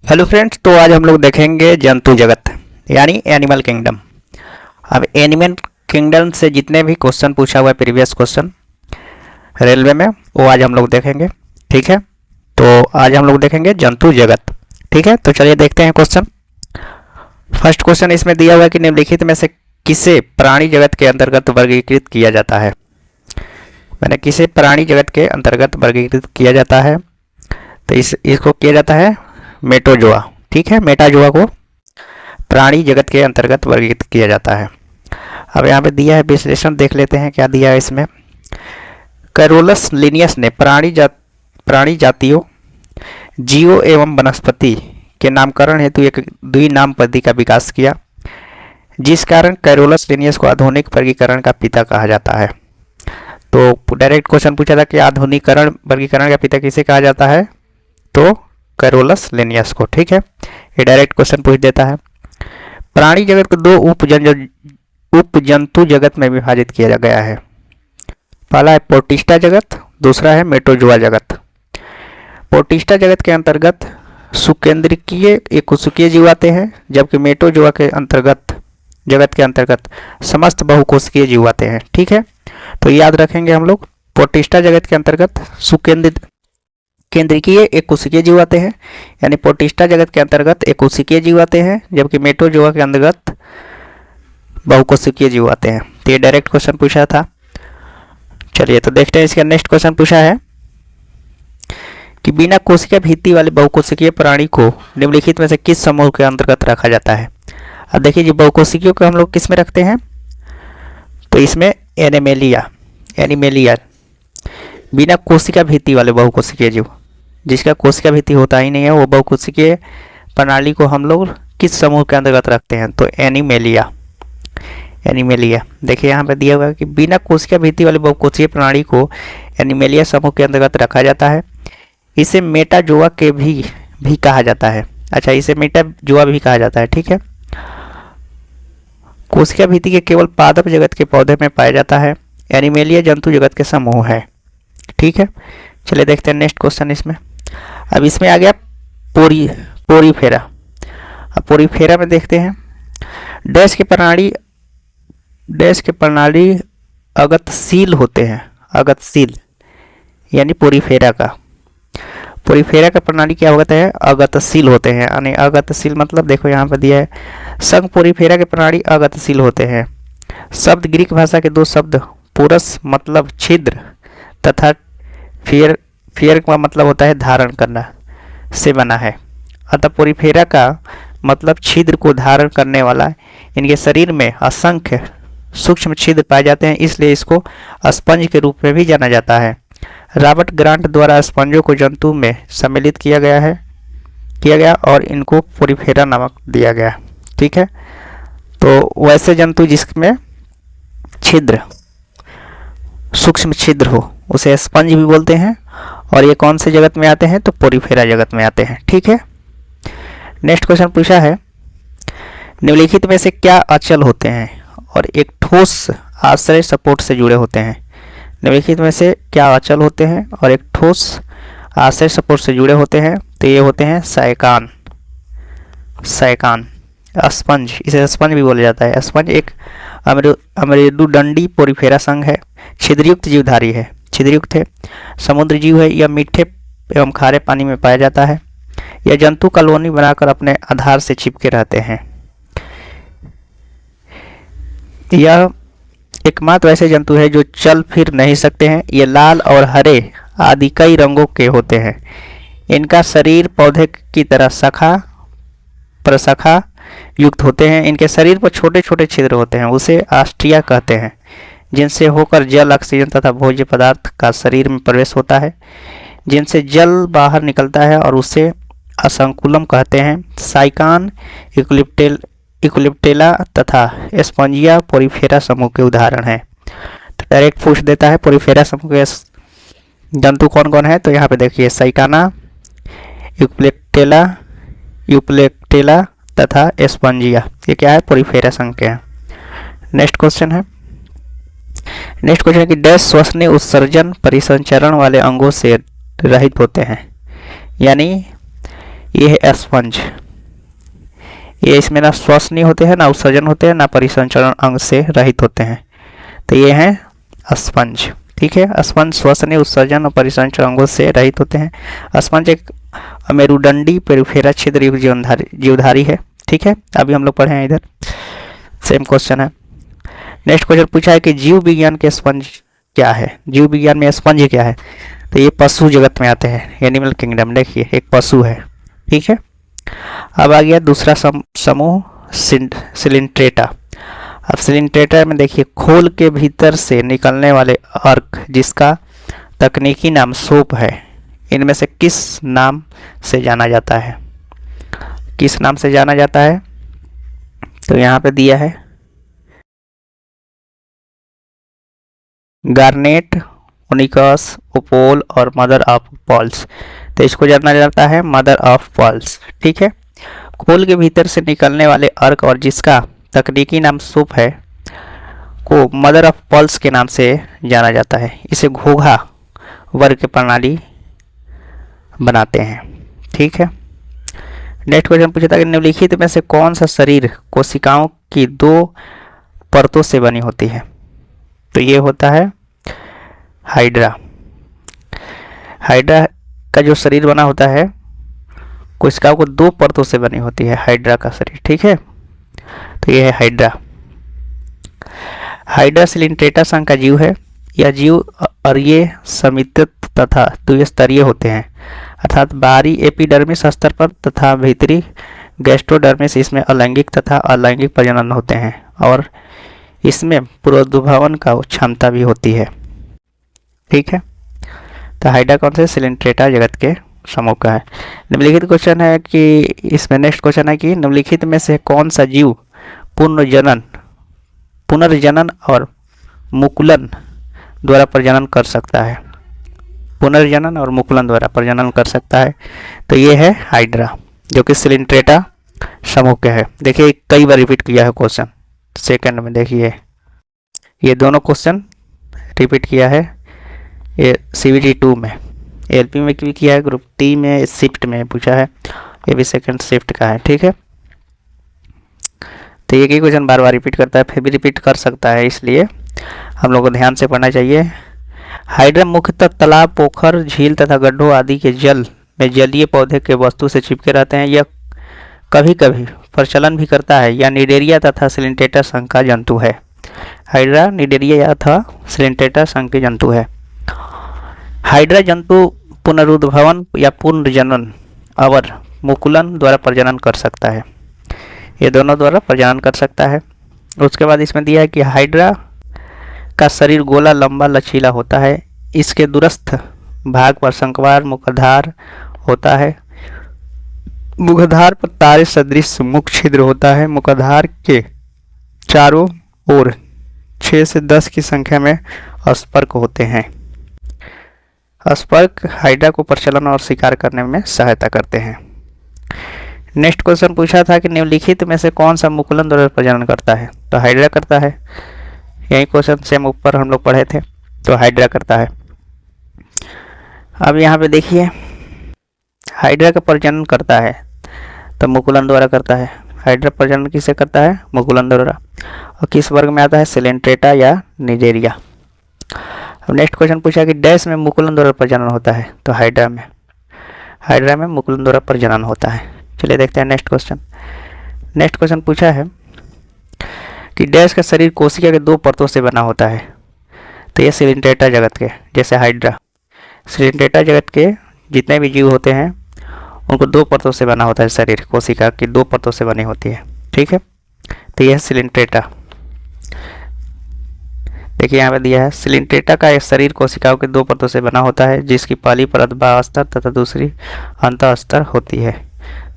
Hello friends, तो आज हम लोग देखेंगे जंतु जगत यानी एनिमल किंगडम। अब एनिमल किंगडम से जितने भी क्वेश्चन पूछा हुआ है प्रीवियस क्वेश्चन रेलवे में, वो आज हम लोग देखेंगे। ठीक है, तो आज हम लोग देखेंगे जंतु जगत। ठीक है, तो चलिए देखते हैं क्वेश्चन। फर्स्ट क्वेश्चन इसमें दिया हुआ है कि निम्नलिखित में से किसे प्राणी जगत के अंतर्गत वर्गीकृत किया जाता है। मैंने किसे प्राणी जगत के अंतर्गत वर्गीकृत किया जाता है, तो इसको किया जाता है मेटाजोआ। ठीक है, मेटाजोआ को प्राणी जगत के अंतर्गत वर्गीकृत किया जाता है। अब यहाँ पे दिया है विश्लेषण, देख लेते हैं क्या दिया है इसमें। कैरोलस लिनियस ने प्राणी जातियों, जीवों एवं वनस्पति के नामकरण हेतु एक द्विनाम पद्धति का विकास किया, जिस कारण कैरोलस लिनियस को आधुनिक वर्गीकरण का पिता कहा जाता है। तो डायरेक्ट क्वेश्चन पूछा था कि आधुनिकरण वर्गीकरण का पिता किसे कहा जाता है, तो कैरोलस लिनियस को। ठीक है, ये डायरेक्ट क्वेश्चन पूछ देता है। प्राणी जगत को दो उप जंतु जगत में विभाजित किया गया है। पहला है प्रोटिस्टा जगत, दूसरा है मेटाजोआ जगत। प्रोटिस्टा जगत के अंतर्गत सुकेंद्रीय एककोशिकीय जीव आते हैं, जबकि मेटाजोआ के जगत के अंतर्गत समस्त बहुकोशिकीय जीव आते हैं। ठीक है, तो याद रखेंगे हम लोग। प्रोटिस्टा जगत के अंतर्गत केंद्रीय एक कोशिकीय जीव आते हैं, यानी प्रोटिस्टा जगत के अंतर्गत एक कोशिकीय जीव आते हैं, जबकि मेटाजोआ के अंतर्गत बहुकोशिकीय जीव आते हैं। तो ये डायरेक्ट क्वेश्चन पूछा था। चलिए तो देखते हैं इसका नेक्स्ट क्वेश्चन पूछा है कि बिना कोशिका भित्ति वाले बहुकोशिकीय प्राणी को निम्नलिखित में से किस समूह के अंतर्गत रखा जाता है। अब देखिए जी, बहुकोशिकीयों को हम लोग किस में रखते हैं, तो इसमें एनिमेलिया बिना कोशिका भित्ति वाले बहुकोशिकीय जीव, जिसका कोशिका भित्ति होता ही नहीं है, वो बहुकोशिकीय प्रणाली को हम लोग किस समूह के अंतर्गत रखते हैं, तो एनिमेलिया। देखिए यहाँ पे दिया हुआ है कि बिना कोशिका भित्ति वाले बहुकोशिकीय प्रणाली को एनिमेलिया समूह के अंतर्गत रखा जाता है। इसे मेटाजोआ के भी कहा जाता है। अच्छा, इसे मेटाजोआ भी कहा जाता है। ठीक है, कोशिका भित्ति के केवल पादप जगत के पौधे में पाया जाता है। एनिमेलिया जंतु जगत के समूह है। ठीक है, चलिए देखते हैं नेक्स्ट क्वेश्चन इसमें। अब इसमें आ गया पोरीफेरा। अब पोरीफेरा में देखते हैं, डैश के प्रणाली अगतशील होते हैं। अगतशील यानी पोरीफेरा का प्रणाली क्या होता है, अगतशील होते हैं। यानी अगतशील मतलब देखो यहाँ पर दिया है, संघ पोरीफेरा के प्रणाली अगतशील होते हैं। शब्द ग्रीक भाषा के दो शब्द पोरस मतलब छिद्र तथा फियर का मतलब होता है धारण करना से बना है। अतः पोरीफेरा का मतलब छिद्र को धारण करने वाला। इनके शरीर में असंख्य सूक्ष्म छिद्र पाए जाते हैं, इसलिए इसको स्पंज के रूप में भी जाना जाता है। रॉबर्ट ग्रांट द्वारा स्पंजों को जंतु में सम्मिलित किया गया और इनको पोरीफेरा नामक दिया गया। ठीक है, तो वैसे जंतु जिसमें सूक्ष्म छिद्र हो उसे स्पंज भी बोलते हैं, और ये कौन से जगत में आते हैं, तो पोरीफेरा जगत में आते हैं। ठीक है, नेक्स्ट क्वेश्चन पूछा है, निम्नलिखित में से क्या अचल होते हैं और एक ठोस आश्रय सपोर्ट से जुड़े होते हैं। निम्नलिखित में से क्या अचल होते हैं और एक ठोस आश्रय सपोर्ट से जुड़े होते हैं, तो ये होते हैं सायकान, स्पंज। इसे स्पंज भी बोला जाता है। स्पंज एक अमेरुदंडी पोरीफेरा संघ है, छिद्रयुक्त जीवधारी है, छिद्रयुक्त है, समुद्र जीव है। यह मीठे एवं खारे पानी में पाया जाता है। यह जंतु कॉलोनी बनाकर अपने आधार से चिपके रहते हैं। यह एकमात्र ऐसे जंतु है जो चल फिर नहीं सकते हैं। ये लाल और हरे आदि कई रंगों के होते हैं। इनका शरीर पौधे की तरह प्रशाखा युक्त होते हैं। इनके शरीर पर छोटे छोटे छिद्र होते हैं, उसे आस्ट्रिया कहते हैं, जिनसे होकर जल, ऑक्सीजन तथा भोज्य पदार्थ का शरीर में प्रवेश होता है, जिनसे जल बाहर निकलता है और उसे असंकुलम कहते हैं। साइकान, इक्विलिप्टेला तथा स्पंजिया पोरीफेरा समूह के उदाहरण हैं। तो डायरेक्ट पूछ देता है पोरीफेरा समूह के जंतु कौन कौन है, तो यहाँ पे देखिए साइकाना, इक्विलिप्टेला तथा स्पंजिया, ये क्या है, पोरीफेरा संघ के हैं। नेक्स्ट क्वेश्चन है कि डैश श्वसनीय उत्सर्जन परिसंचरण वाले अंगों से रहित होते हैं। यानी ये है स्पंज। ये इसमें ना श्वसनीय होते हैं, ना उत्सर्जन होते हैं, ना परिसंचरण अंग से रहित होते हैं। तो ये है स्पंज। ठीक है, स्पंज श्वसनीय, उत्सर्जन और परिसंचरण अंगों से रहित होते हैं। स्पंज एक अमेरुदंडी पेरिफेरा छिद्र युक्त जीवधारी है। ठीक है, अभी हम लोग पढ़े हैं इधर, सेम क्वेश्चन है। नेक्स्ट क्वेश्चन पूछा है कि जीव विज्ञान के स्पंज क्या है, जीव विज्ञान में स्पंज क्या है। तो ये पशु जगत में आते हैं, एनिमल किंगडम। देखिए एक पशु है। ठीक है, अब आ गया दूसरा समूह सिलिंट्रेटा। अब सिलिंट्रेटा में देखिए खोल के भीतर से निकलने वाले अर्क, जिसका तकनीकी नाम सोप है, इनमें से किस नाम से जाना जाता है, किस नाम से जाना जाता है। तो यहाँ पे दिया है गार्नेट, ओनिकस, ओपोल और मदर ऑफ पर्ल्स। तो इसको जाना जाता है मदर ऑफ पर्ल्स। ठीक है, खोल के भीतर से निकलने वाले अर्क और जिसका तकनीकी नाम सूप है को मदर ऑफ पर्ल्स के नाम से जाना जाता है। इसे घोघा वर्ग की प्रणाली बनाते हैं। ठीक है, नेक्स्ट क्वेश्चन पूछा था कि निम्नलिखित में से कौन सा शरीर कोशिकाओं की 2 परतों से बनी होती है। तो ये होता है हाइड्रा। हाइड्रा का जो शरीर बना होता है कोशिकाओं को 2 परतों से बनी होती है हाइड्रा का शरीर। ठीक है, तो ये है हाइड्रा। हाइड्रा सिलिंट्रेटा संघ का जीव है। यह जीव अरीय, समितित तथा द्विस्तरीय होते हैं, अर्थात बाहरी एपिडर्मिस स्तर पर तथा भीतरी गैस्ट्रोडर्मिस इसमें अलैंगिक तथा अलैंगिक प्रजनन होते हैं और इसमें पुनरुद्भवन का क्षमता भी होती है। ठीक है, तो हाइड्रा कौन से सिलिंट्रेटा जगत के समूह का है। निम्नलिखित क्वेश्चन है कि इसमें नेक्स्ट क्वेश्चन है कि निम्नलिखित में से कौन सा जीव पुनर्जनन और मुकुलन द्वारा प्रजनन कर सकता है, पुनर्जनन और मुकुलन द्वारा प्रजनन कर सकता है। तो ये है हाइड्रा जो कि सिलिंट्रेटा समूह के है। देखिए कई बार रिपीट किया है क्वेश्चन, सेकंड में देखिए ये दोनों क्वेश्चन रिपीट किया है। ये CBT 2 में, LP में भी किया है, ग्रुप टी में शिफ्ट में पूछा है, ये भी सेकंड शिफ्ट का है। ठीक है, तो ये क्वेश्चन बार बार रिपीट करता है, फिर भी रिपीट कर सकता है, इसलिए हम लोग को ध्यान से पढ़ना चाहिए। हाइड्रा मुख्यतः तालाब, पोखर, झील तथा गड्ढों आदि के जल में जलीय पौधे के वस्तु से चिपके रहते हैं। यह कभी कभी प्रचलन भी करता है। यह निडेरिया तथा सिलिंट्रेटा संघ का जंतु है। हाइड्रा निडेरिया तथा सिलिंट्रेटा संघ के जंतु है। हाइड्रा जंतु पुनरुद्भवन या पुनर्जनन और मुकुलन द्वारा प्रजनन कर सकता है, ये दोनों द्वारा प्रजनन कर सकता है। उसके बाद इसमें दिया है कि हाइड्रा का शरीर गोला, लंबा, लचीला होता है। इसके दूरस्थ भाग पर शंक्वाकार मुखद्वार होता है। मुखद्वार पर तारे सदृश मुख छिद्र होता है। मुखद्वार के चारों ओर 6 से 10 की संख्या में स्पर्क होते हैं। स्पर्क हाइड्रा को प्रचलन और शिकार करने में सहायता करते हैं। नेक्स्ट क्वेश्चन पूछा था कि निम्नलिखित में से कौन सा मुकुलन द्वारा प्रजनन करता है। तो हाइड्रा करता है। यही क्वेश्चन सेम ऊपर हम लोग पढ़े थे, तो हाइड्रा करता है। अब यहाँ पे देखिए हाइड्रा का प्रजनन करता है तो मुकुलन द्वारा करता है। हाइड्रा प्रजनन किसे करता है, मुकुलन द्वारा। और किस वर्ग में आता है, सिलिंट्रेटा या निडेरिया। अब नेक्स्ट क्वेश्चन पूछा कि डैश में मुकुलन द्वारा प्रजनन होता है। तो हाइड्रा में मुकुलन द्वारा प्रजनन होता है। चलिए देखते हैं नेक्स्ट क्वेश्चन। नेक्स्ट क्वेश्चन पूछा है कि डैश का शरीर कोशिका के 2 परतों से बना होता है। तो ये सिलिंट्रेटा जगत के, जैसे हाइड्रा, सिलिंट्रेटा जगत के जितने भी जीव होते हैं उनको 2 परतों से बना होता है शरीर, कोशिका की 2 परतों से बनी होती है। ठीक है, तो यह सिलिंट्रेटा। देखिए यहाँ पे दिया है सिलिंट्रेटा का शरीर कोशिकाओं के 2 परतों से बना होता है, जिसकी पहली परत बाह्य स्तर तथा दूसरी अंतः स्तर होती है।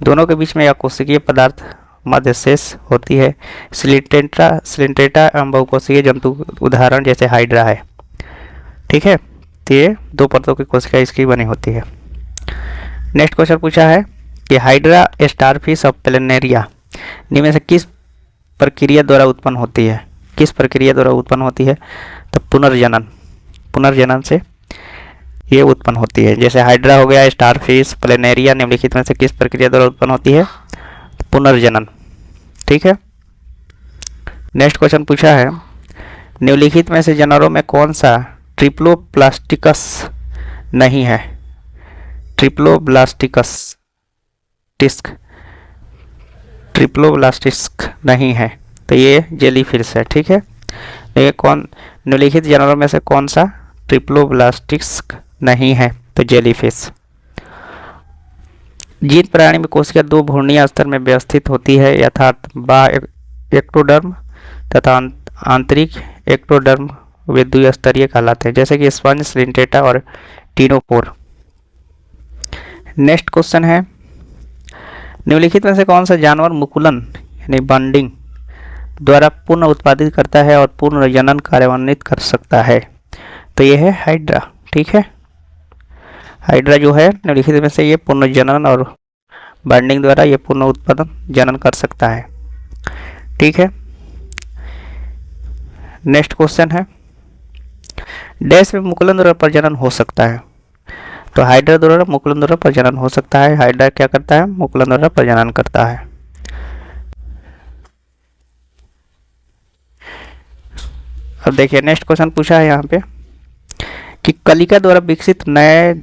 दोनों के बीच में यह कोशिकीय पदार्थ मध्य शेष होती है। सिलिंट्रेटा एवं बहुकोशिकीय जंतु उदाहरण जैसे हाइड्रा है। ठीक है, तो ये 2 परतों की कोशिका इसकी बनी होती है। नेक्स्ट क्वेश्चन पूछा है कि हाइड्रा स्टारफिश ऑफ प्लेनेरिया इनमें से किस प्रक्रिया द्वारा उत्पन्न होती है, किस प्रक्रिया द्वारा उत्पन्न होती है। तो पुनर्जनन से। ये उत्पन्न होती है। जैसे हाइड्रा हो गया, स्टारफिश, प्लेनेरिया, निम्नलिखित में से किस प्रक्रिया द्वारा उत्पन्न होती है? पुनर्जनन। ठीक है। नेक्स्ट क्वेश्चन पूछा है, निम्नलिखित में से जानवरों में कौन सा ट्रिप्लोब्लास्टिकस नहीं है? ट्रिप्लोब्लास्टिकस टिस्क, ट्रिप्लोब्लास्टिस्क नहीं है, तो ये जेलीफिश है। ठीक है। ये कौन, निम्नलिखित जानवरों में से कौन सा ट्रिप्लोब्लास्टिस्क नहीं है? तो जेलीफिश। जिन प्राणी में कोशिका दो भ्रूणीय स्तर में व्यवस्थित होती है, यथार्थ बाह्य एक्टोडर्म तथा आंतरिक एक्टोडर्म, वे द्विस्तरीय कहलाते हैं, जैसे कि स्पंज, स्लिंटेटा और टीनोपोर। नेक्स्ट क्वेश्चन है, निम्नलिखित में से कौन सा जानवर मुकुलन यानी बॉन्डिंग द्वारा पुनः उत्पादित करता है और पुनर्जनन कार्यान्वित कर सकता है? तो ये है हाइड्रा। ठीक है। हाइड्रा जो है निम्नलिखित में से ये पुनर्जनन और बॉन्डिंग द्वारा ये पुनः उत्पादन जनन कर सकता है। ठीक है। नेक्स्ट क्वेश्चन है, डैश में मुकुलन द्वारा प्रजनन हो सकता है? तो हाइड्रा द्वारा मुकुलन द्वारा प्रजनन हो सकता है। हाइड्रा क्या करता है? मुकुलन द्वारा प्रजनन करता है। अब देखिए नेक्स्ट क्वेश्चन पूछा है यहाँ पे कि कलिका द्वारा विकसित नए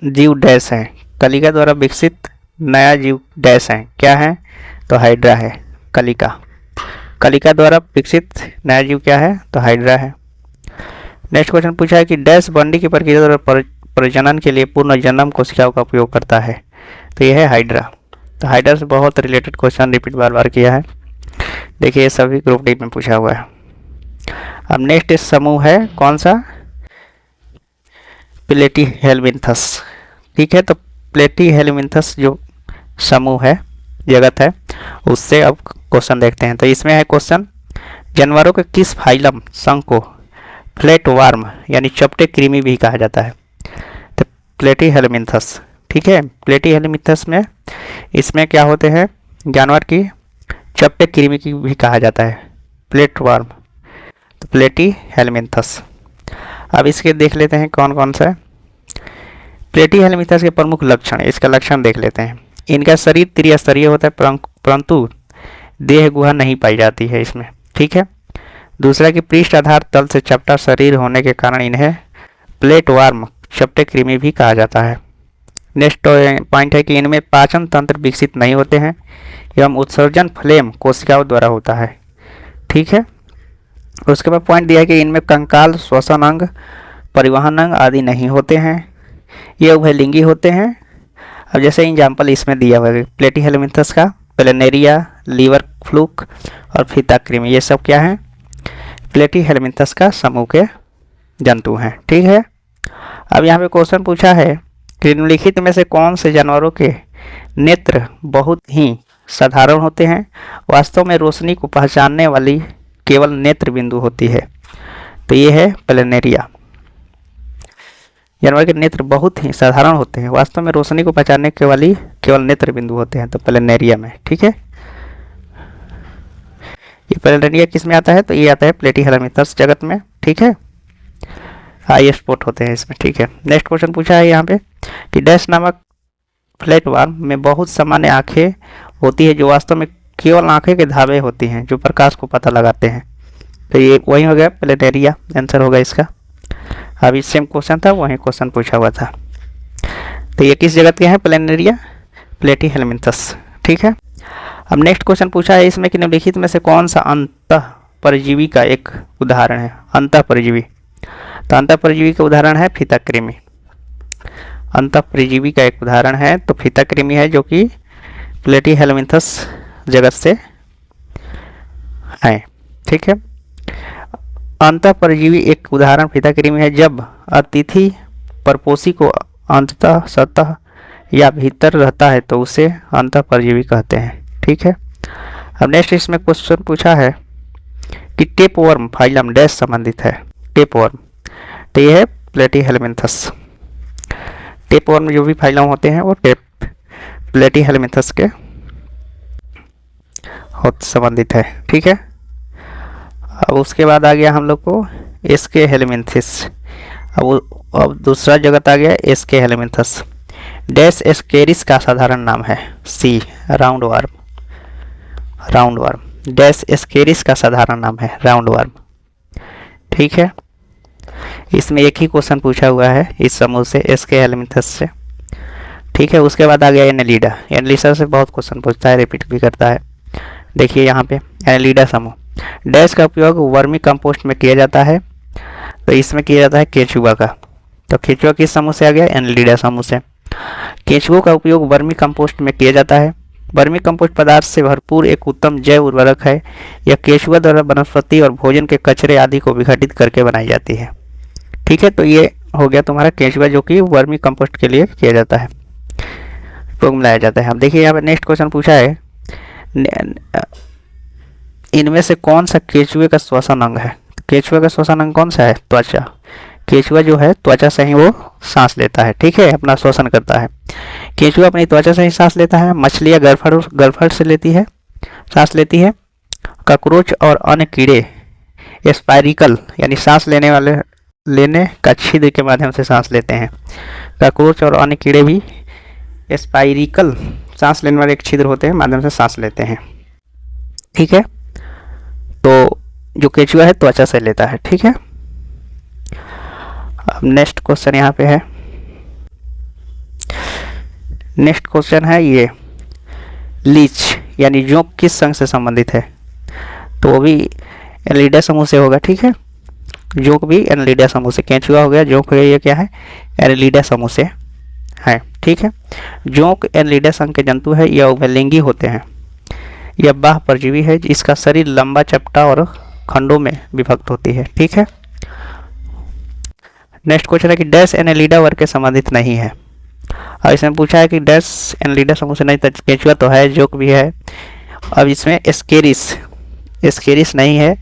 जीव डैश हैं। कलिका द्वारा विकसित नया जीव डैश है, क्या है? तो हाइड्रा है। कलिका, कलिका द्वारा विकसित नया जीव क्या है? तो हाइड्रा है। नेक्स्ट क्वेश्चन पूछा है कि डैश बॉन्डी की प्रक्रिया द्वारा प्रजनन के लिए पुनर्जन्म कोशिकाओं का उपयोग करता है? तो यह है हाइड्रा। तो हाइड्रा से बहुत रिलेटेड क्वेश्चन रिपीट बार बार किया है। देखिए ये सभी ग्रुप डी में पूछा हुआ है। अब नेक्स्ट समूह है कौन सा? प्लेटीहेल्मिन्थस। ठीक है। तो प्लेटीहेल्मिन्थस जो समूह है, जगत है, उससे अब क्वेश्चन देखते हैं। तो इसमें है क्वेश्चन, जानवरों के किस फाइलम संघ को फ्लैटवर्म यानी चपटे कृमि भी कहा जाता है? तो प्लेटीहेल्मिन्थस। ठीक है। प्लेटीहेल्मिन्थस में इसमें क्या होते हैं? जानवर की चपटे कृमि की भी कहा जाता है, फ्लैटवर्म। तो प्लेटीहेल्मिन्थस। अब इसके देख लेते हैं कौन कौन सा है। प्लेटीहेल्मिन्थस के प्रमुख लक्षण, इसका लक्षण देख लेते हैं। इनका शरीर त्रिस्तरीय होता है, परंतु देह गुहा नहीं पाई जाती है इसमें। ठीक है। दूसरा कि पृष्ठ आधार तल से चपटा शरीर होने के कारण इन्हें प्लेटवर्म चपटे कृमि भी कहा जाता है। नेक्स्ट पॉइंट है कि इनमें पाचन तंत्र विकसित नहीं होते हैं एवं उत्सर्जन फ्लेम कोशिकाओं द्वारा होता है। ठीक है। उसके बाद पॉइंट दिया है कि इनमें कंकाल, श्वसन अंग, परिवहन अंग आदि नहीं होते हैं, ये उभयलिंगी होते हैं। अब जैसे एग्जाम्पल इसमें दिया हुआ है प्लेटीहेल्मिन्थस का, प्लेनेरिया, लीवर फ्लूक और फीता कृमि, ये सब क्या है? प्लेटीहेल्मिन्थस का समूह के जंतु हैं। ठीक है। अब यहाँ पे क्वेश्चन पूछा है कि निम्नलिखित में से कौन से जानवरों के नेत्र बहुत ही साधारण होते हैं? वास्तव में रोशनी को पहचानने वाली केवल नेत्र बिंदु होती है। तो ये है प्लेनेरिया। जानवर के नेत्र बहुत ही साधारण होते हैं, वास्तव में रोशनी को पहचानने के वाली केवल नेत्र बिंदु होते हैं, तो प्लेनेरिया में। ठीक है। ये प्लेनेरिया किस में आता है? तो ये आता है प्लेटीहेल्मिन्थस जगत में। ठीक है। आई स्पॉट होते हैं इसमें। ठीक है। नेक्स्ट क्वेश्चन पूछा है यहाँ पे कि डैश नामक फ्लैटवर्म में बहुत सामान्य आंखें होती है, जो वास्तव में केवल आंखें के धावे होती हैं जो प्रकाश को पता लगाते हैं। तो ये वही हो गया प्लेनेरिया, आंसर होगा इसका। अभी सेम क्वेश्चन था, वही क्वेश्चन पूछा हुआ था। तो ये किस जगत के हैं? Planaria, Platyhelminthes. ठीक है। अब नेक्स्ट क्वेश्चन पूछा है इसमें कि निम्नलिखित में से कौन सा अंतः परजीवी का एक उदाहरण है? अंतः परजीवी। तो अंतः परजीवी का उदाहरण है फीता कृमि। अंतः परजीवी का एक उदाहरण है तो फीता कृमि है, जो कि प्लेटीहेल्मिन्थस जगत से है। ठीक है। अंतः परजीवी एक उदाहरण फीता कृमि है जब अतिथि परपोषी को अंततः सतह या भीतर रहता है तो उसे अंतः परजीवी कहते हैं। ठीक है। अब नेक्स्ट इसमें क्वेश्चन पूछा है कि टेपवर्म फाइलम डैश संबंधित है? टेपवर्म। तो ये है प्लेटीहेल्मिन्थस। टेपवर्म जो भी फाइलम होते हैं वो प्लेटीहेल्मिन्थस के संबंधित है। ठीक है। अब उसके बाद आ गया हम लोग को एस्केहेल्मिन्थिस। अब अब दूसरा जगत आ गया एस्के हेलेमिंथस। डैश एस्केरिस का साधारण नाम है, सी round worm. Round worm dash ascaris का साधारण नाम है राउंड वर्म। ठीक है, इसमें एक ही क्वेश्चन पूछा हुआ है इस समूह से, एस्के हेलेमिंथस से। ठीक है, उसके बाद आ गया एनेलिडा। एनेलिडा से बहुत क्वेश्चन पूछता है, रिपीट भी करता है। देखिए यहाँ पे एनेलिडा समूह, डैश का उपयोग वर्मी कंपोस्ट में किया जाता है, तो इसमें किया जाता है केचुआ का। तो केचुआ किस समूह से आ गया, एनेलिडा समूह से। केचुओं का उपयोग वर्मी कंपोस्ट में किया जाता है। वर्मी कंपोस्ट पदार्थ से भरपूर एक उत्तम जैव उर्वरक है। यह केचुआ द्वारा वनस्पति और भोजन के कचरे आदि को विघटित करके बनाई जाती है। ठीक है, तो ये हो गया तुम्हारा केचुआ, जो कि वर्मी कंपोस्ट के लिए किया जाता है, उपयोग में लाया जाता है। अब देखिए यहाँ पे नेक्स्ट क्वेश्चन पूछा है, इनमें से कौन सा केचुए का श्वसन अंग है। केचुए का श्वसन अंग कौन सा है, त्वचा। केचुआ जो है त्वचा से ही वो सांस लेता है, ठीक है, अपना श्वसन करता है। केचुआ अपनी त्वचा से ही सांस लेता है। मछलियाँ गलफड़ से लेती है, सांस लेती है। कॉकरोच और अन्य कीड़े स्पाइरिकल यानी सांस लेने का छिद्र के माध्यम से सांस लेते हैं। कॉकरोच और अन्य कीड़े भी स्पाइरिकल सांस लेने वाले एक छिद्र होते हैं, माध्यम से सांस लेते हैं। ठीक है, तो जो केचुआ है त्वचा से लेता है। ठीक है, अब नेक्स्ट क्वेश्चन यहाँ पे है। नेक्स्ट क्वेश्चन है ये, लीच यानी जोंक किस संघ से संबंधित है, तो वो भी एनेलिडा समूह से होगा। ठीक है, जोंक भी एनेलिडा समूह से, केंचुआ हो गया, जोंक हो गया, ये क्या है, एनेलिडा समूह से है। ठीक है, जोंक एनेलिडा संघ के जंतु है, यह उभयलिंगी होते हैं। यह बाह्य परजीवी है, इसका शरीर लंबा चपटा और खंडों में विभक्त होती है। ठीक है, नेक्स्ट क्वेश्चन है कि डैश एनेलिडा वर्ग के संबंधित नहीं है। और इसमें पूछा है कि डैश एनेलिडा समूह से नहीं, तो केंचुआ तो है, जोंक भी है। अब इसमें एस्केरिस नहीं है।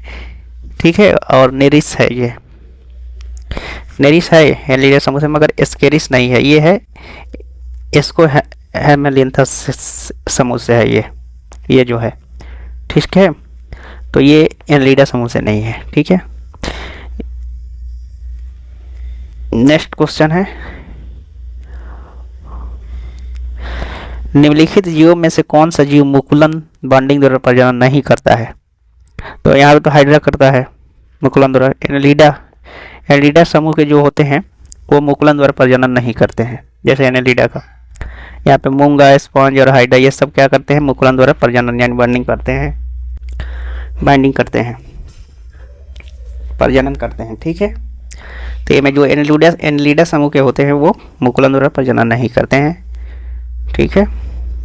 ठीक है, और नेरिस है, ये नेरिस है एनेलिडा समूह से, मगर एस्केरिस नहीं है। ये है इसको हेमेलिंथस समूह से है, ये जो है। ठीक है, तो ये एनेलिडा समूह से नहीं है। ठीक है, नेक्स्ट क्वेश्चन है, निम्नलिखित जीवों में से कौन सा जीव मुकुलन बॉन्डिंग द्वारा प्रजनन नहीं करता है, तो यहाँ पे तो हाइड्रा करता है मुकुलन द्वारा। एनेलिडा समूह के जो होते हैं वो मुकुलन द्वारा प्रजनन नहीं करते हैं, जैसे एनेलिडा का। यहाँ पे मूंगा, स्पॉन्ज और हाइड्रा ये सब क्या करते हैं, मुकुलन द्वारा प्रजनन यानी बाइंडिंग करते हैं, प्रजनन करते हैं। ठीक है, तो ये में जो एनेलिडा समूह के होते हैं वो मुकुलन द्वारा प्रजनन नहीं करते हैं। ठीक है,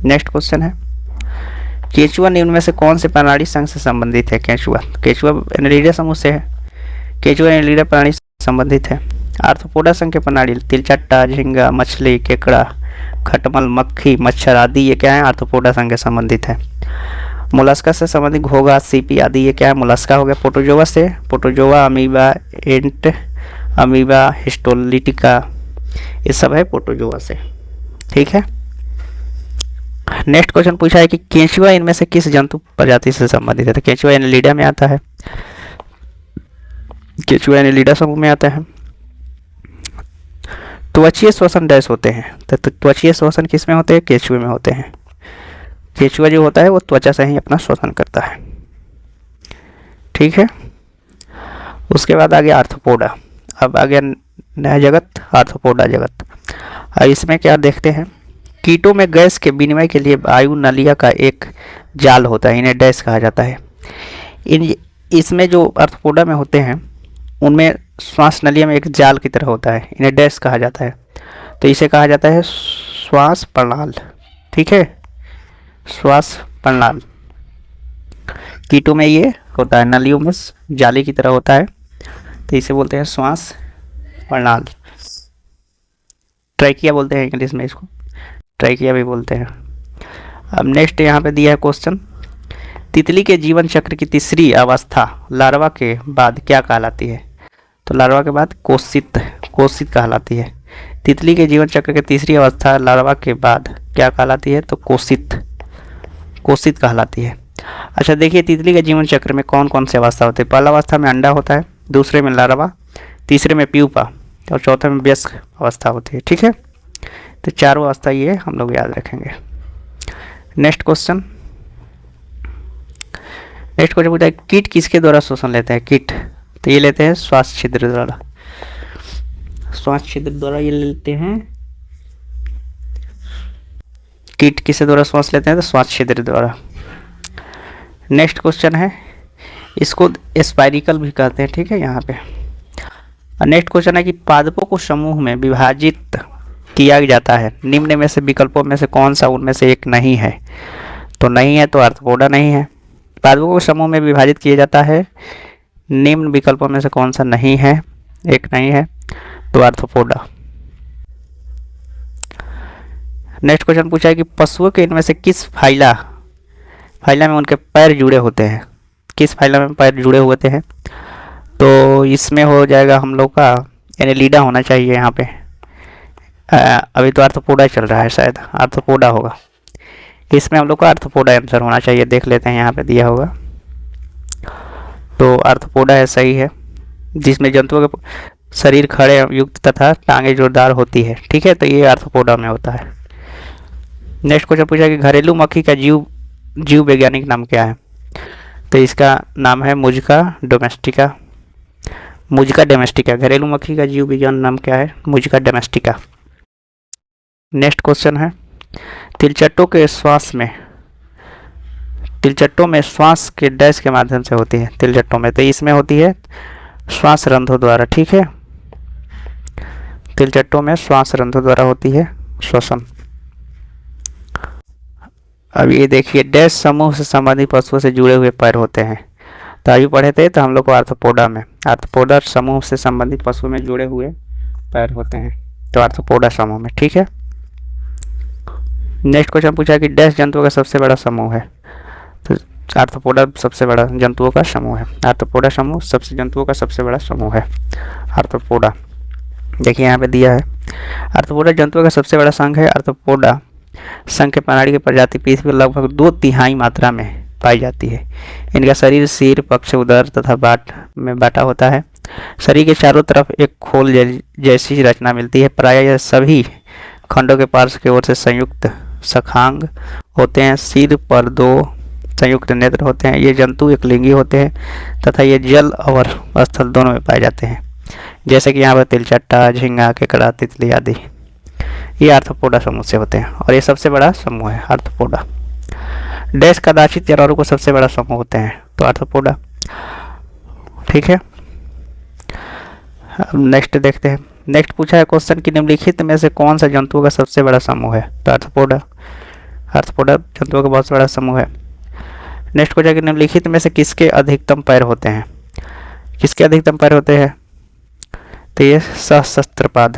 नेक्स्ट क्वेश्चन है, केचुआ निम्न में से कौन से प्राणी संघ से संबंधित है। केचुआ एनेलिडा समूह से है। केचुआ एनेलिडा प्राणी से संबंधित है। आर्थ्रोपोडा संघ के प्राणी तिलचट्टा, झींगा, मछली, केकड़ा, खटमल, मक्खी, मच्छर आदि ये क्या है, आर्थ्रोपोडा संघ के संबंधित है। मोलस्का से संबंधित घोंघा, सीपी आदि ये क्या है, मोलस्का हो गया। प्रोटोजोआ से, प्रोटोजोआ, अमीबा, एंट अमीबा, हिस्टोलिटिका ये सब है प्रोटोजोआ से। ठीक है, नेक्स्ट क्वेश्चन पूछा है कि केंचुआ इनमें से किस जंतु प्रजाति से संबंधित है, तो केंचुआ एनेलिडा में आता है, केंचुआ एनेलिडा समूह में आता है। त्वचीय श्वसन डैश होते हैं, तो त्वचीय श्वसन किस में होते हैं, केंचुए में होते हैं। केंचुआ जो होता है वो त्वचा से ही अपना श्वसन करता है। ठीक है, उसके बाद आ गया आर्थ्रोपोडा। अब आ गया नया जगत, आर्थ्रोपोडा जगत। अब इसमें क्या देखते हैं, कीटों में गैस के विनिमय के लिए वायु नलिया का एक जाल होता है, इन्हें डैश कहा जाता है। इसमें जो आर्थ्रोपोडा में होते हैं उनमें श्वास नलिया में एक जाल की तरह होता है, इन्हें डैश कहा जाता है। तो इसे कहा जाता है श्वास प्रणाल। ठीक है, श्वास प्रणाल। कीटों में ये होता है, नलियों में जाली की तरह होता है, तो इसे बोलते हैं श्वास प्रणाल। ट्रैकिया बोलते हैं इंग्लिश में, इसको ट्रैकिया भी बोलते हैं। अब नेक्स्ट यहाँ पे दिया है क्वेश्चन, तितली के जीवन चक्र की तीसरी अवस्था लार्वा के बाद क्या कहलाती है, तो लार्वा के बाद कोशित कहलाती है। तितली के जीवन चक्र की तीसरी अवस्था लार्वा के बाद क्या कहलाती है, तो कोशित कहलाती है। अच्छा देखिए, तितली के जीवन चक्र में कौन कौन सी अवस्था होती है। पहला अवस्था में अंडा होता है, दूसरे में लार्वा, तीसरे में प्यूपा और चौथे में वयस्क अवस्था होती है। ठीक है, तो चारों अवस्था ये हम लोग याद रखेंगे। नेक्स्ट क्वेश्चन पूछा है कीट किसके द्वारा श्वसन लेते हैं? कीट तो ये लेते हैं श्वास छिद्र द्वारा, श्वास छिद्र द्वारा ये लेते हैं। कीट किसके द्वारा श्वास लेते हैं? तो श्वास छिद्र द्वारा। नेक्स्ट क्वेश्चन है, इसको स्पाइरिकल भी कहते हैं। ठीक है, यहाँ पे नेक्स्ट क्वेश्चन है कि पादपों को समूह में विभाजित किया जाता है, निम्न में से विकल्पों में से कौन सा उनमें से एक नहीं है? तो नहीं है तो आर्थ्रोपोडा नहीं है। पादपों को समूह में विभाजित किया जाता है, निम्न विकल्पों में से कौन सा नहीं है? एक नहीं है तो आर्थ्रोपोडा। नेक्स्ट क्वेश्चन पूछा है कि पशुओं के इनमें से किस फाइला में उनके पैर जुड़े होते हैं? किस फाइला में पैर जुड़े होते हैं? तो इसमें हो जाएगा हम लोग का एनेलिडा होना चाहिए यहाँ पे। अभी तो आर्थ्रोपोडा चल रहा है, शायद आर्थ्रोपोडा होगा। इसमें हम लोग का आर्थ्रोपोडा आंसर होना चाहिए। देख लेते हैं, यहाँ पे दिया होगा तो आर्थ्रोपोडा है, सही है, जिसमें जंतुओं के शरीर खड़े युक्त तथा टांगे जोरदार होती है। ठीक है, तो ये आर्थ्रोपोडा में होता है। नेक्स्ट क्वेश्चन पूछा कि घरेलू मक्खी का जीव वैज्ञानिक नाम क्या है? तो इसका नाम है मुजिका डोमेस्टिका। मुजिका डोमेस्टिका, घरेलू मक्खी का जीव विज्ञान नाम क्या है? मुजिका डोमेस्टिका। नेक्स्ट क्वेश्चन है, तिलचट्टों में श्वास के डैश के माध्यम से होती है। तिलचट्टों में तो इसमें होती है श्वास रंध्रों द्वारा। ठीक है, तिलचट्टों में श्वास रंध्रों द्वारा होती है श्वसन। अब ये देखिए, डैश समूह से संबंधित पशुओं से जुड़े हुए पैर होते हैं। तो अभी पढ़े थे तो हम लोग को आर्थ्रोपोडा समूह से संबंधित पशुओं में जुड़े हुए पैर होते हैं, तो आर्थ्रोपोडा समूह में। ठीक है, नेक्स्ट क्वेश्चन पूछा कि डैश जंतुओं का सबसे बड़ा समूह है? तो आर्थ्रोपोडा सबसे बड़ा जंतुओं का समूह है। आर्थ्रोपोडा समूह जंतुओं का सबसे बड़ा समूह है आर्थ्रोपोडा। देखिए यहाँ पे दिया है, आर्थ्रोपोडा जंतुओं का सबसे बड़ा संघ है। आर्थ्रोपोडा संघ के प्राणी की प्रजाति पृथ्वी पर लगभग 2/3 मात्रा में पाई जाती है। इनका शरीर सिर, पक्ष, उदर तथा बाट में बांटा होता है। शरीर के चारों तरफ एक खोल जैसी रचना मिलती है। प्रायः यह सभी खंडों के पार्श्व की ओर से संयुक्त शखांग होते हैं। सिर पर 2 संयुक्त नेत्र होते हैं। ये जंतु एकलिंगी होते हैं तथा ये जल और स्थल दोनों में पाए जाते हैं, जैसे कि यहाँ पर तिलचट्टा, झींगा, केकड़ा, तितली आदि। ये आर्थ्रोपोडा समूह से होते हैं और ये सबसे बड़ा समूह है आर्थ्रोपोडा। डैश कदाचित जानवरों को सबसे बड़ा समूह होते हैं, तो आर्थ्रोपोडा। ठीक है, अब नेक्स्ट देखते हैं। नेक्स्ट पूछा है क्वेश्चन कि निम्नलिखित में से कौन सा जंतुओं का सबसे बड़ा समूह है? तो आर्थ्रोपोडा जंतुओं का बहुत बड़ा समूह है। नेक्स्ट पूछा कि निम्नलिखित में से किसके अधिकतम पैर होते हैं? किसके अधिकतम पैर होते हैं? तो ये सशस्त्रपाद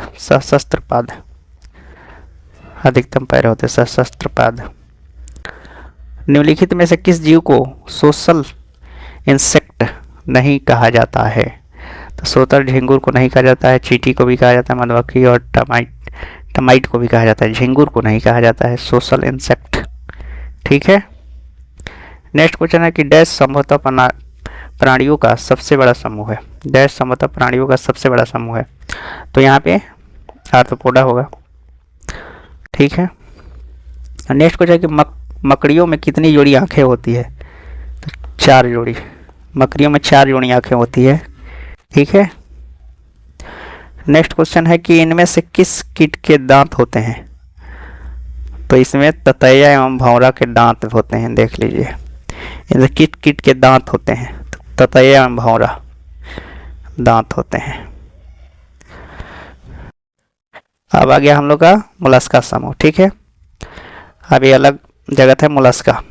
अधिकतम पैर होते हैं, सशस्त्रपाद। निम्नलिखित में से किस जीव को सोशल इंसेक्ट नहीं कहा जाता है? तो सोतर झिंगुर को नहीं कहा जाता है, चींटी को भी कहा जाता है, मधुमक्खी और टमाइट को भी कहा जाता है। झिंगुर को नहीं कहा जाता है, सोशल इंसेक्ट। ठीक है, नेक्स्ट क्वेश्चन है कि डैश संभवतः प्राणियों का सबसे बड़ा समूह है। डैश संभवतः प्राणियों का सबसे बड़ा समूह है, तो यहाँ पे आर्थ्रोपोडा होगा। ठीक है, नेक्स्ट क्वेश्चन है कि मकड़ियों में कितनी जोड़ी आंखें होती है? तो 4 जोड़ी। मकड़ियों में 4 जोड़ी आंखें होती है। ठीक है, नेक्स्ट क्वेश्चन है कि इनमें से किस कीट के दांत होते हैं? तो इसमें ततैया एवं भंवरा के दांत होते हैं। देख लीजिए, इनमें कीट के दांत होते हैं, तो ततैया एवं भंवरा दांत होते हैं। अब आ गया हम लोग का मोलस्का समूह। ठीक है, अब ये अलग जगत है मोलस्का।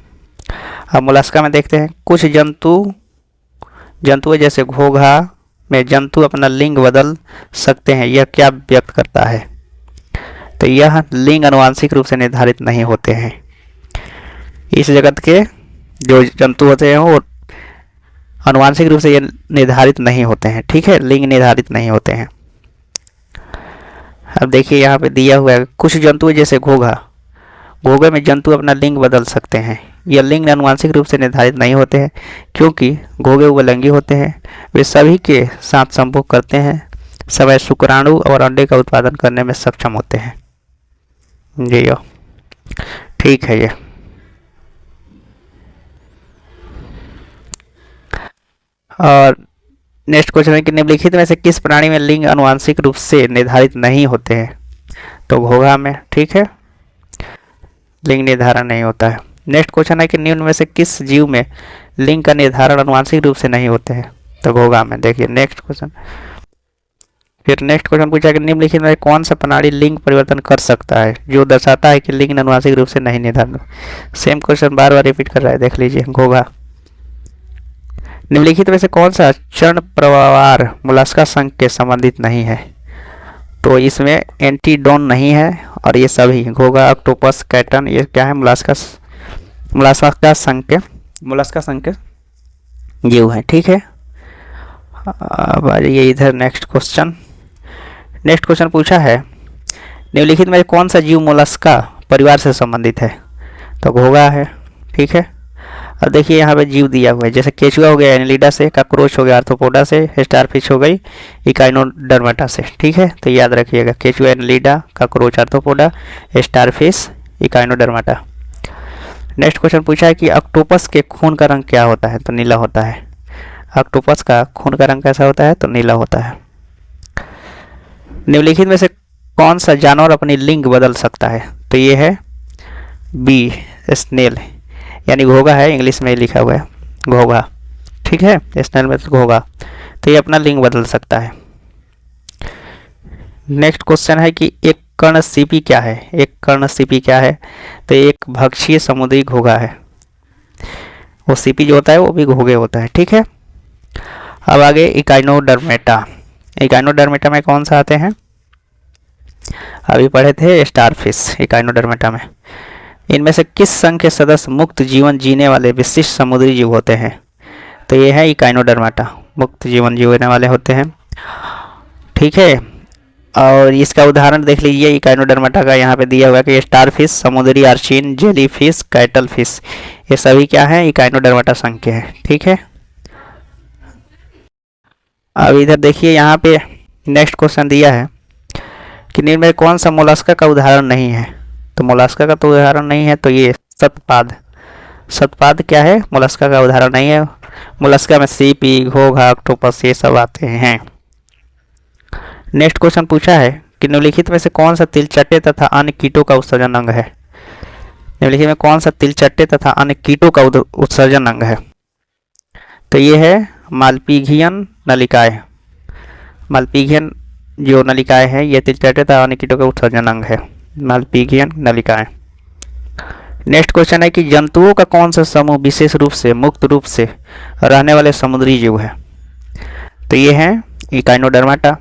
अब मोलस्का में देखते हैं, कुछ जंतुओं जैसे घोंघा में जंतु अपना लिंग बदल सकते हैं। यह क्या व्यक्त करता है? तो यह लिंग आनुवांशिक रूप से निर्धारित नहीं होते हैं। इस जगत के जो जंतु होते हैं वो आनुवांशिक रूप से ये निर्धारित नहीं होते हैं। ठीक है, लिंग निर्धारित नहीं होते हैं। अब देखिए यहाँ पे दिया हुआ है, कुछ जंतु जैसे घोंघे में जंतु अपना लिंग बदल सकते हैं। यह लिंग आनुवांशिक रूप से निर्धारित नहीं होते हैं, क्योंकि घोंघे उभयलिंगी होते हैं। वे सभी के साथ संभोग करते हैं समय शुक्राणु और अंडे का उत्पादन करने में सक्षम होते हैं। जी ठीक है। ये और नेक्स्ट क्वेश्चन है कि निम्नलिखित में से किस प्राणी में लिंग आनुवंशिक रूप से निर्धारित नहीं होते हैं? तो घोंघा में। ठीक है, लिंग निर्धारण नहीं होता है। नेक्स्ट क्वेश्चन है कि निम्न में से किस जीव में लिंग का निर्धारण आनुवंशिक रूप से नहीं होते हैं? तो घोंघा में। देखिए नेक्स्ट क्वेश्चन। फिर नेक्स्ट क्वेश्चन पूछा कि निम्नलिखित में कौन सा प्राणी लिंग परिवर्तन कर सकता है जो दर्शाता है कि लिंग आनुवंशिक रूप से नहीं निर्धारित? सेम क्वेश्चन बार बार रिपीट कर रहा है, देख लीजिए। घोंघा। निम्नलिखित में से कौन सा चर्ण प्रवार मोलस्का संघ के संबंधित नहीं है? तो इसमें एंटीडोन नहीं है, और ये सभी घोंघा, ऑक्टोपस, कैटन, ये क्या है? मोलस्का संघ के जीव है। ठीक है, अब आ जाइए इधर। नेक्स्ट क्वेश्चन पूछा है निम्नलिखित में कौन सा जीव मोलस्का परिवार से संबंधित है? तो घोंघा है। ठीक है, अब देखिए यहाँ पे जीव दिया हुआ है, जैसे केचुआ हो गया एनिलिडा से, काकरोच हो गया आर्थ्रोपोडा से, स्टारफिश हो गई इकाइनोडर्माटा से। ठीक है, तो याद रखिएगा, केचुआ Annelida, cockroach arthropoda, starfish Echinodermata. Next question पूछा है कि ऑक्टोपस के खून का रंग क्या होता है? तो नीला होता है। ऑक्टोपस का खून का रंग कैसा होता है? तो नीला होता है। निम्नलिखित में से कौन सा जानवर अपनी लिंग बदल सकता है? तो ये है बी, स्नेल, यानी घोंघा है, इंग्लिश में लिखा हुआ है घोंघा। ठीक है, स्नेल में घोंघा, तो ये अपना लिंग बदल सकता है। नेक्स्ट क्वेश्चन है कि एक कर्णसीपी क्या है? एक कर्णसीपी क्या है? तो एक भक्षीय समुद्री घोंघा है। वो सीपी जो होता है वो भी घोंघे होता है। ठीक है, अब आगे इकाइनोडर्मेटा। इकाइनोडर्मेटा में कौन सा आते हैं? अभी पढ़े थे स्टारफिश इकाइनोडर्मेटा में। इनमें से किस संघ के सदस्य मुक्त जीवन जीने वाले विशिष्ट समुद्री जीव होते हैं? तो ये है इकाइनोडर्माटा, मुक्त जीवन जीने वाले होते हैं। ठीक है, और इसका उदाहरण देख लीजिए इकाइनोडर्माटा का, यहाँ पे दिया हुआ है कि स्टारफिश, समुद्री अर्चिन, जेलीफिश, कैटल फिश, ये सभी क्या है? इकाइनोडर्माटा संघ के हैं। ठीक है, अब इधर देखिए, यहाँ पे नेक्स्ट क्वेश्चन दिया है कि निम्न में कौन सा मोलस्का का उदाहरण नहीं है? तो मोलस्का का तो उदाहरण नहीं है, तो ये सतपाद क्या है? मोलस्का का उदाहरण नहीं है। मोलस्का में सीपी, घोंघा, ऑक्टोपस ये सब आते हैं। नेक्स्ट क्वेश्चन पूछा है कि निम्नलिखित में से कौन सा तिलचट्टे तथा अन्य कीटों का उत्सर्जन अंग है? निम्नलिखित में कौन सा तिलचट्टे तथा अन्य कीटों का उत्सर्जन अंग है? तो ये है मालपीघियन नलिकाएं। मालपीघियन जो नलिकाएं हैं, ये तिलचट्टे तथा अन्य कीटों का उत्सर्जन अंग है, मालपीघियन नलिकाएं। नेक्स्ट क्वेश्चन है कि जंतुओं का कौन सा समूह विशेष रूप से मुक्त रूप से रहने वाले समुद्री जीव है? तो ये है इकाइनोडर्माटा।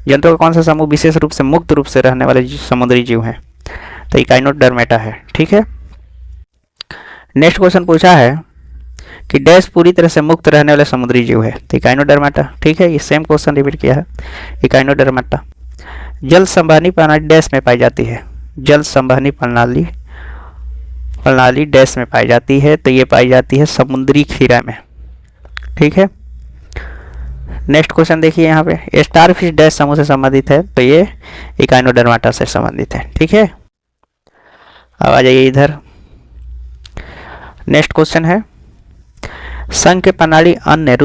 जंतुओं का कौन सा समूह विशेष रूप से मुक्त रूप से रहने वाले समुद्री जीव हैं? तो इकाइनोडर्माटा है। ठीक है, नेक्स्ट क्वेश्चन पूछा है कि डैश पूरी तरह से मुक्त रहने वाले समुद्री जीव है? तो इकाइनोडर्माटा। ठीक है, ये सेम क्वेश्चन रिपीट किया है, इकाइनोडर्माटा। जल संवहनी प्रणाली डैश में पाई जाती है? जल संवहनी प्रणाली डैश में पाई जाती है? तो ये पाई जाती है समुद्री खीरा में। ठीक है, नेक्स्ट क्वेश्चन देखिए, यहाँ पे स्टारफिश डैश समूह से संबंधित है? तो ये इकाइनोडर्माटा से संबंधित है। ठीक है, अब आ जाइए इधर। नेक्स्ट क्वेश्चन है संघ के प्रणाली अन्य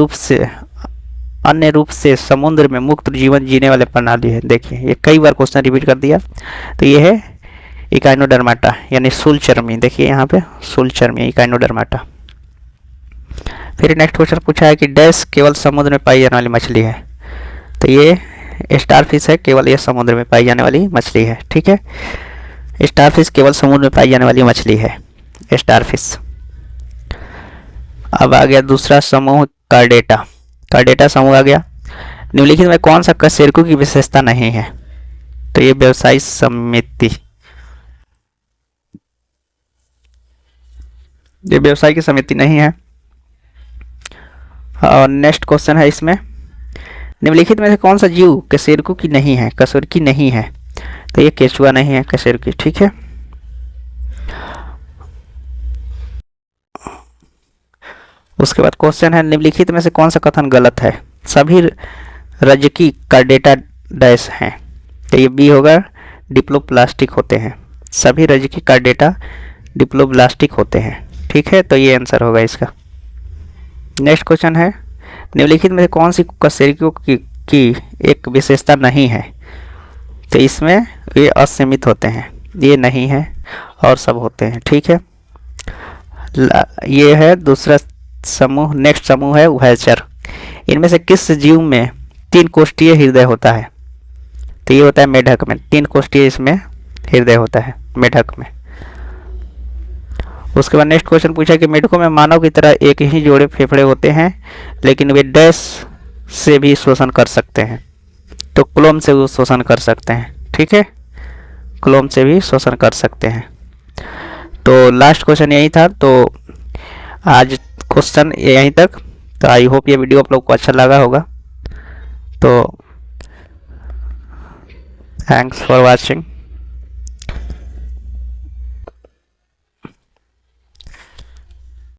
रूप से समुद्र में मुक्त जीवन जीने वाले प्रणाली है। देखिए, ये कई बार क्वेश्चन रिपीट कर दिया। तो ये है इकाइनोडर्माटा, यानी शूलचर्मी। देखिए यहाँ पे शूलचर्मी इकाइनोडर्माटा। फिर नेक्स्ट क्वेश्चन पूछा है कि डैश केवल समुद्र में पाई जाने वाली मछली है? तो ये स्टारफिश है, केवल ये समुद्र में पाई जाने वाली मछली है। ठीक है, स्टारफिश केवल समुद्र में पाई जाने वाली मछली है, स्टारफिश। अब आ गया दूसरा समूह, कार्डेटा। कार्डेटा समूह आ गया। निम्नलिखित में कौन सा कशेरुकी की विशेषता नहीं है? तो ये व्यवसायी समिति, ये व्यवसाय की समिति नहीं है। और नेक्स्ट क्वेश्चन है इसमें, निम्नलिखित में से कौन सा जीव कशेरुकी नहीं है? कशेरुकी नहीं है, तो ये केचुआ नहीं है, कशेरुकी। ठीक है, उसके बाद क्वेश्चन है निम्नलिखित में से कौन सा कथन गलत है? सभी रज्जकी कार्डेटा डैश हैं, तो ये बी होगा, डिप्लोब्लास्टिक होते हैं। सभी रज्जकी कार्डेटा डिप्लोब्लास्टिक होते हैं। ठीक है, तो ये आंसर होगा इसका। नेक्स्ट क्वेश्चन है, निम्नलिखित में से कौन सी कशेरुकियों की एक विशेषता नहीं है? तो इसमें ये असीमित होते हैं, ये नहीं है और सब होते हैं। ठीक है, ये है दूसरा समूह। नेक्स्ट समूह है उभयचर। इनमें से किस जीव में 3 कोष्ठीय हृदय होता है? तो ये होता है मेढक में, 3 कोष्ठीय इसमें हृदय होता है मेढक में। उसके बाद नेक्स्ट क्वेश्चन पूछा कि मेढकों में मानव की तरह एक ही जोड़े फेफड़े होते हैं, लेकिन वे डैश से भी शोषण कर सकते हैं। तो क्लोम से वो शोषण कर सकते हैं। ठीक है, क्लोम से भी शोषण कर सकते हैं। तो लास्ट क्वेश्चन यही था। तो आज क्वेश्चन यहीं तक। तो आई होप ये वीडियो आप लोग को अच्छा लगा होगा। तो थैंक्स फॉर वॉचिंग।